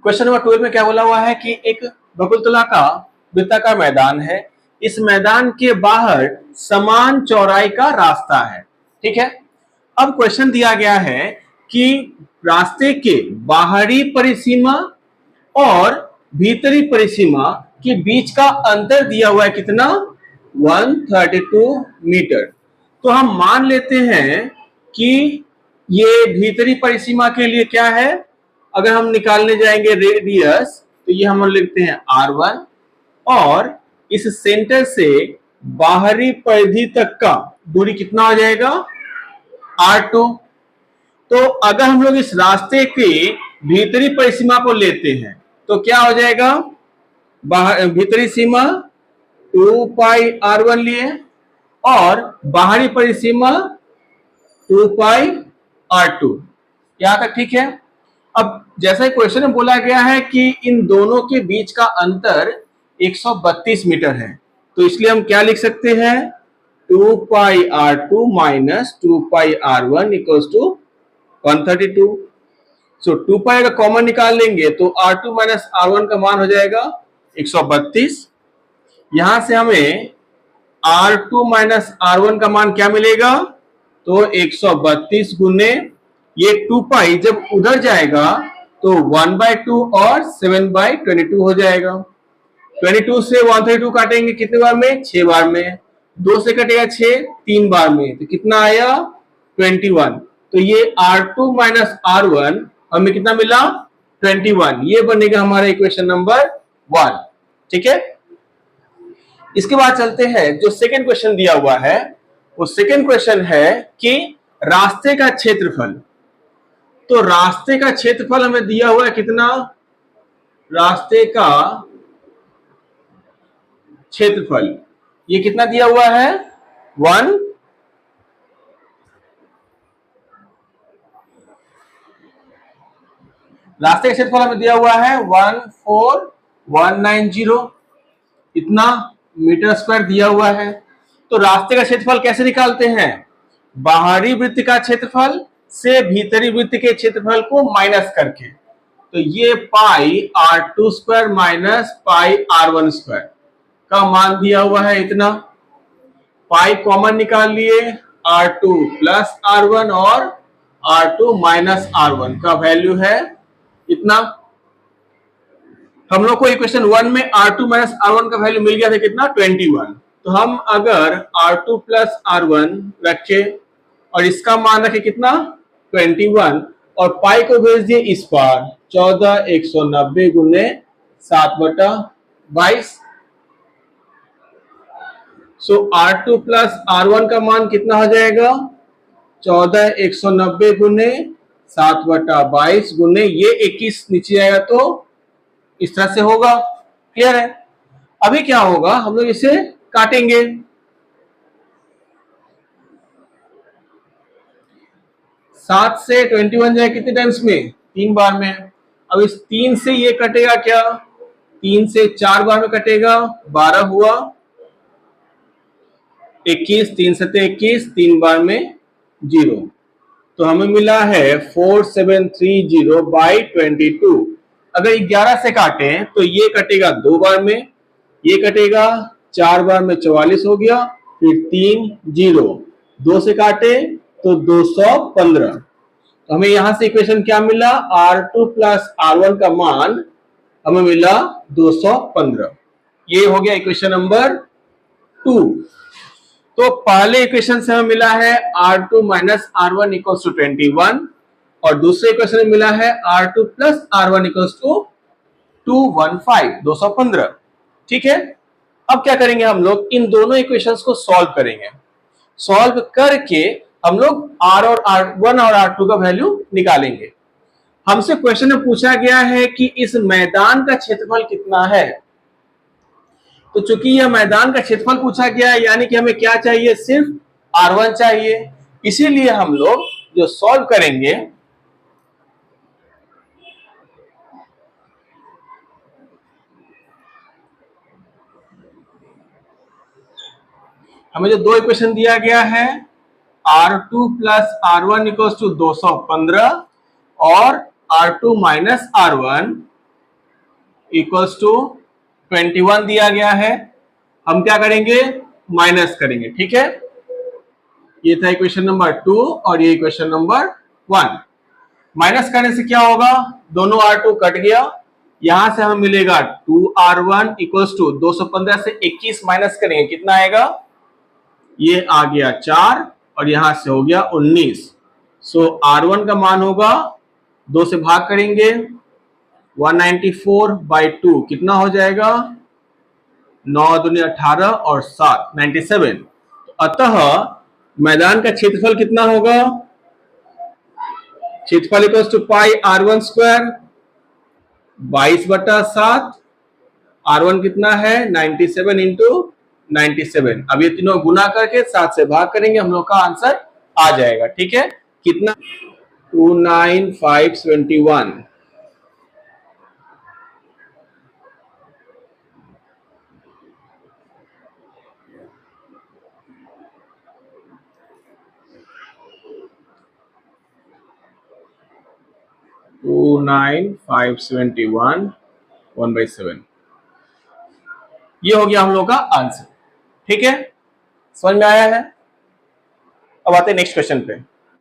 Question number 12 में क्या बोला हुआ है कि एक बकुलतला का वृत्ताकार मैदान है। इस मैदान के बाहर समान चौड़ाई का रास्ता है। ठीक है, अब क्वेश्चन दिया गया है कि रास्ते के बाहरी परिसीमा और भीतरी परिसीमा के बीच का अंतर दिया हुआ है कितना, 132 मीटर। तो हम मान लेते हैं कि ये भीतरी परिसीमा के लिए क्या है, अगर हम निकालने जाएंगे रेडियस तो ये हम लिखते हैं R1 और इस सेंटर से बाहरी परिधि तक का दूरी कितना हो जाएगा, R2। तो अगर हम लोग इस रास्ते के भीतरी परिसीमा को लेते हैं तो क्या हो जाएगा, भीतरी सीमा 2 पाई R1 लिए और बाहरी परिसीमा 2 पाई R2। यहां तक ठीक है। अब जैसा क्वेश्चन में बोला गया है कि इन दोनों के बीच का अंतर 132 मीटर है, तो इसलिए हम क्या लिख सकते हैं, 2 pi R2 minus 2 pi R1 equals to 132। सो 2 पाई अगर कॉमन निकाल लेंगे तो R2 माइनस R1 का मान हो जाएगा 132। यहां से हमें R2 माइनस R1 का मान क्या मिलेगा, तो 132 गुने ये 2 पाई जब उधर जाएगा तो 1/2 और 7/22 हो जाएगा। 22 से 132 काटेंगे कितने बार में, 6 बार में। 2 से कटेगा 6 3 बार में, तो कितना आया 21। तो ये R2 माइनस R1 हमें कितना मिला, 21। ये बनेगा हमारा इक्वेशन नंबर 1। ठीक है, इसके बाद चलते हैं जो सेकेंड क्वेश्चन दिया हुआ है। वो सेकेंड क्वेश्चन है कि रास्ते का क्षेत्रफल। तो रास्ते का क्षेत्रफल हमें दिया हुआ है कितना, रास्ते का क्षेत्रफल ये कितना दिया हुआ है, 1। रास्ते का क्षेत्रफल हमें दिया हुआ है 14190 इतना मीटर स्क्वायर दिया हुआ है। तो रास्ते का क्षेत्रफल कैसे निकालते हैं, बाहरी वृत्त का क्षेत्रफल से भीतरी वृत्त के क्षेत्रफल को माइनस करके। तो ये पाई R2 square minus pi R1 square का मान दिया हुआ है इतना। पाई कॉमन निकाल लिए, R2 प्लस R1 और R2 माइनस R1 का वैल्यू है इतना। हम लोग को इक्वेशन 1 में R2 माइनस R1 का वैल्यू मिल गया था कितना, 21। तो हम अगर R2 प्लस R1 रखे और इसका मान रखे कितना, 21 और पाई को भेज दिए इस पार, 14190 गुने 7/22। सो R2 प्लस R1 का मान कितना हो जाएगा, 14190 गुने 7/22 गुने ये 21 नीचे आएगा तो इस तरह से होगा। क्लियर है। अभी क्या होगा, हम लोग इसे काटेंगे। 7 से 21 जाए कितने टाइम्स में, 3 बार में। अब इस 3 से ये कटेगा क्या, 3 से 4 बार में कटेगा, 12 हुआ। 21, 3 7 21, 3 बार में 0। तो हमें मिला है 4730/22। अगर 11 से काटे तो ये कटेगा 2 बार में, ये कटेगा 4 बार में 44 हो गया, फिर 3 0। 2 से काटे तो 215। तो हमें यहां से इक्वेशन क्या मिला, R2 प्लस R1 का मान हमें मिला 215। ये हो गया इक्वेशन नंबर 2। तो पहले इक्वेशन से हमें मिला है R2 minus R1 equals to 21 और दूसरे इक्वेशन में मिला है R2 plus R1 equals to 215। ठीक है, अब क्या करेंगे, हम लोग इन दोनों इक्वेशंस को सॉल्व करेंगे। सॉल्व करके हम लोग R और R1 और R2 का वैल्यू निकालेंगे। हमसे क्वेश्चन में पूछा गया है कि इस मैदान का क्षेत्रफल कितना है। तो चूंकि यह मैदान का क्षेत्रफल पूछा गया है, यानी कि हमें क्या चाहिए, सिर्फ R1 चाहिए। इसीलिए हम लोग जो सॉल्व करेंगे, हमें जो दो इक्वेशन दिया गया है, R2 plus R1 equals to 215 और R2 minus R1 equals to 21 दिया गया है। हम क्या करेंगे, माइनस करेंगे। ठीक है, ये था इक्वेशन नंबर 2 और ये इक्वेशन नंबर 1। माइनस करने से क्या होगा, दोनों R2 कट गया, यहां से हमें मिलेगा 2R1 इक्वल्स टू 215 से 21 माइनस करेंगे, कितना आएगा, ये आ गया 4 और यहां से हो गया 19। सो R1 का मान होगा, 2 से भाग करेंगे, 194/2 कितना हो जाएगा, 9 दूनी 18 और 7 97। अतः मैदान का क्षेत्रफल कितना होगा, क्षेत्रफल equals to pi R1 square 22/7। R1 कितना है, 97 इंटू 97। अब ये तीनों गुना करके 7 से भाग करेंगे, हम लोग का आंसर आ जाएगा। ठीक है, कितना, 29521। टू नाइन फाइव 1/7 ये हो गया हम लोग का आंसर। ठीक है, समझ में आया है। अब आते हैं नेक्स्ट क्वेश्चन पे।